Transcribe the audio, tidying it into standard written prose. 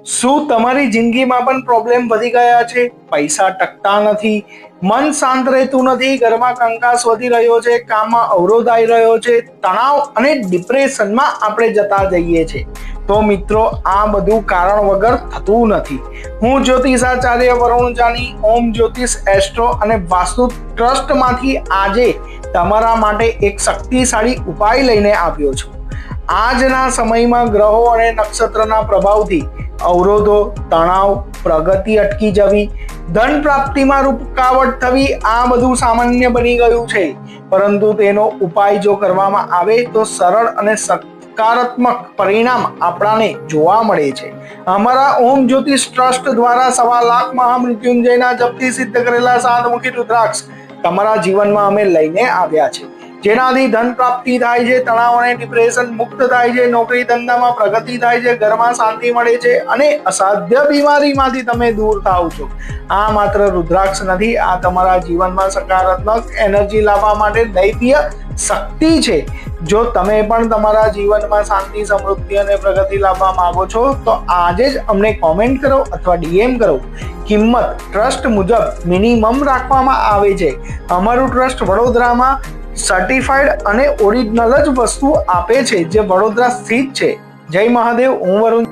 શું તમારી જિંદગીમાં પણ પ્રોબ્લેમ વધી ગયા છે? પૈસા ટકતા નથી, મન શાંત રહેતું નથી, ઘરમાં કંકાસ વધી રહ્યો છે, કામમાં અવરોધ આવી રહ્યો છે, તણાવ અને ડિપ્રેશનમાં આપણે જતા જઈએ છીએ. તો મિત્રો, આ બધું કારણ વગર થતું નથી. હું જ્યોતિષાચાર્ય વરુણ જાની, ઓમ જ્યોતિષ એસ્ટ્રો અને વાસ્તુ ટ્રસ્ટમાંથી આજે તમારા માટે એક શક્તિશાળી ઉપાય લઈને આવ્યો છું. આજના સમયમાં ગ્રહો અને નક્ષત્રના પ્રભાવથી અવરોધો, તણાવ, પ્રગતિ અટકી જવી, ધન પ્રાપ્તિમાં રૂકાવટ થવી, આ બધું સામાન્ય બની ગયું છે. પરંતુ તેનો ઉપાય જો કરવામાં આવે તો સરળ અને સકારાત્મક પરિણામ આપણાને જોવા મળે છે. અમારા ઓમ જ્યોતિષ ટ્રસ્ટ દ્વારા 1.25 લાખ મહામૃત્યુંજયના જપથી સિદ્ધ કરેલા 7મુખી રુદ્રાક્ષ તમારા જીવનમાં અમે લઈને આવ્યા છે, જેનાથી ધન પ્રાપ્તિ થાય છે, તણાવ અને ડિપ્રેશન મુક્ત થાય છે, નોકરી ધંધામાં પ્રગતિ થાય છે, ઘરમાં શાંતિ મળે છે અને અસાધ્ય બીમારીમાંથી તમે દૂર થાવ છો. આ માત્ર રુદ્રાક્ષ નથી, આ તમારા જીવનમાં સકારાત્મક એનર્જી લાવવા માટે દૈવીય શક્તિ છે. જો તમે પણ તમારા જીવનમાં શાંતિ, સમૃદ્ધિ અને પ્રગતિ લાવવા માંગો છો તો આજે જ અમને કોમેન્ટ કરો અથવા ડીએમ કરો. કિંમત ટ્રસ્ટ મુજબ મિનિમમ રાખવામાં આવે છે. અમારું ટ્રસ્ટ વડોદરામાં સર્ટિફાઈડ અને ઓરિજિનલ જ વસ્તુ આપે છે, જે વડોદરા સ્થિત છે. જય મહાદેવ. હું વરુણ